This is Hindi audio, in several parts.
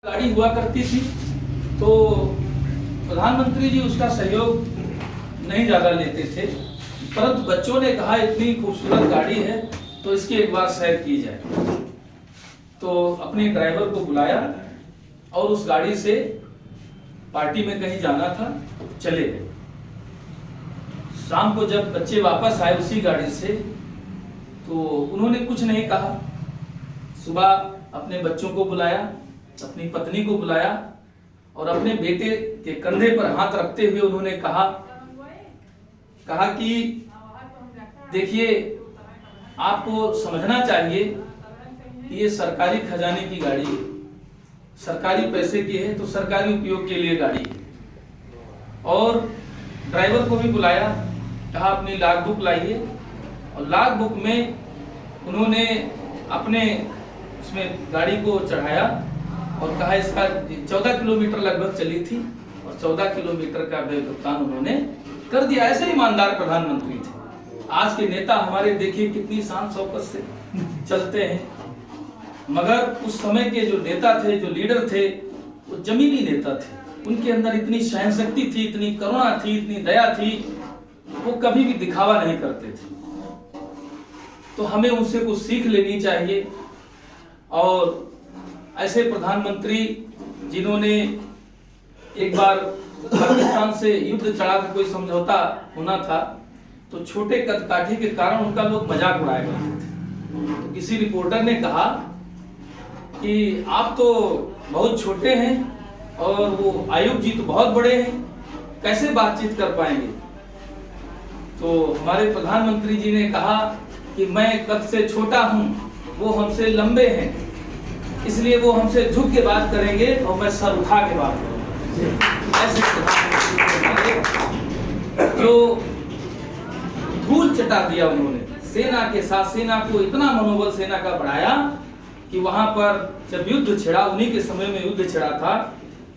गाड़ी हुआ करती थी तो प्रधानमंत्री जी उसका सहयोग नहीं ज़्यादा लेते थे, परंतु बच्चों ने कहा इतनी खूबसूरत गाड़ी है तो इसकी एक बार सैर की जाए। तो अपने ड्राइवर को बुलाया और उस गाड़ी से पार्टी में कहीं जाना था, चले गए। शाम को जब बच्चे वापस आए उसी गाड़ी से तो उन्होंने कुछ नहीं कहा। सुबह अपने बच्चों को बुलाया, अपनी पत्नी को बुलाया और अपने बेटे के कंधे पर हाथ रखते हुए उन्होंने कहा कि देखिए, आपको समझना चाहिए कि ये सरकारी खजाने की गाड़ी है, सरकारी पैसे की है तो सरकारी उपयोग के लिए गाड़ी है। और ड्राइवर को भी बुलाया, कहा अपनी लॉग बुक लाइए और लॉग बुक में उन्होंने अपने उसमें गाड़ी को चढ़ाया और कहा इसका 14 किलोमीटर लगभग चली थी और 14 किलोमीटर का भुगतान उन्होंने कर दिया। ऐसे ईमानदार प्रधानमंत्री थे। आज के नेता हमारे देखिए कितनी शान शौकत से चलते हैं, मगर उस समय के जो नेता थे, जो लीडर थे, वो जमीनी नेता थे। उनके अंदर इतनी सहनशक्ति थी, इतनी करुणा थी, इतनी दया थी, वो कभी भी दिखावा नहीं करते थे। तो हमें उनसे कुछ सीख लेनी चाहिए। और ऐसे प्रधानमंत्री जिन्होंने एक बार पाकिस्तान से युद्ध चढ़ा कर कोई समझौता होना था तो छोटे कदकाठी के कारण उनका लोग मजाक उड़ाया करते थे। तो किसी रिपोर्टर ने कहा कि आप तो बहुत छोटे हैं और वो आयुब जी तो बहुत बड़े हैं, कैसे बातचीत कर पाएंगे? तो हमारे प्रधानमंत्री जी ने कहा कि मैं कद से छोटा हूं, वो हमसे लंबे हैं, इसलिए वो हमसे झुक के बात करेंगे और मैं सर उठा के बात करूंगा। ऐसे जो धूल चटा दिया उन्होंने सेना के साथ, सेना को इतना मनोबल सेना का बढ़ाया कि वहां पर जब युद्ध छिड़ा, उन्हीं के समय में युद्ध छिड़ा था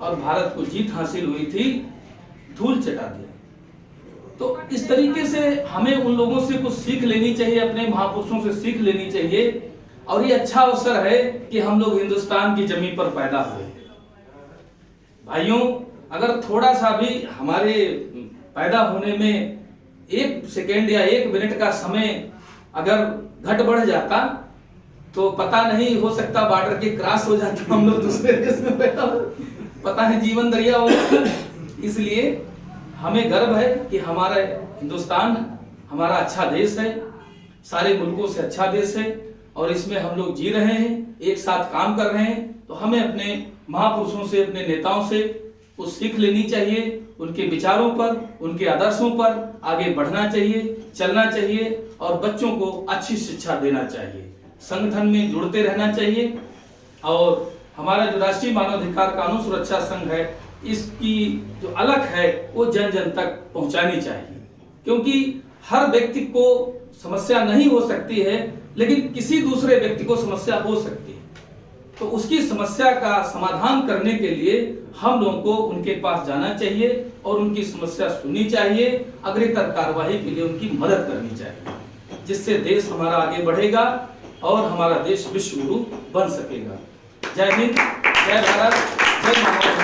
और भारत को जीत हासिल हुई थी, धूल चटा दिया। तो इस तरीके से हमें उन लोगों से कुछ सीख लेनी चाहिए, अपने महापुरुषों से सीख लेनी चाहिए। और ये अच्छा अवसर है कि हम लोग हिंदुस्तान की जमीन पर पैदा हुए। भाइयों, अगर थोड़ा सा भी हमारे पैदा होने में 1 सेकेंड या 1 मिनट का समय अगर घट बढ़ जाता तो पता नहीं, हो सकता बॉर्डर के क्रॉस हो जाता, हम लोग दूसरे देश में पैदा हो, पता नहीं जीवन दरिया हो जाता। इसलिए हमें गर्व है कि हमारा हिंदुस्तान हमारा अच्छा देश है, सारे मुल्कों से अच्छा देश है और इसमें हम लोग जी रहे हैं, एक साथ काम कर रहे हैं। तो हमें अपने महापुरुषों से, अपने नेताओं से कुछ सीख लेनी चाहिए, उनके विचारों पर, उनके आदर्शों पर आगे बढ़ना चाहिए, चलना चाहिए और बच्चों को अच्छी शिक्षा देना चाहिए, संगठन में जुड़ते रहना चाहिए। और हमारा जो राष्ट्रीय मानवाधिकार कानून सुरक्षा संघ है, इसकी जो अलख है वो जन जन तक पहुंचानी चाहिए, क्योंकि हर व्यक्ति को समस्या नहीं हो सकती है, लेकिन किसी दूसरे व्यक्ति को समस्या हो सकती है। तो उसकी समस्या का समाधान करने के लिए हम लोगों को उनके पास जाना चाहिए और उनकी समस्या सुननी चाहिए, अग्रतर कार्यवाही के लिए उनकी मदद करनी चाहिए, जिससे देश हमारा आगे बढ़ेगा और हमारा देश विश्व गुरु बन सकेगा। जय हिंद, जय भारत, जय मानवता।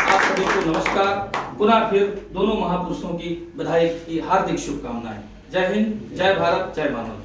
आप सभी को नमस्कार। पुनः फिर दोनों महापुरुषों की बधाई की हार्दिक शुभकामनाएं। जय हिंद, जय भारत, जय मानवता।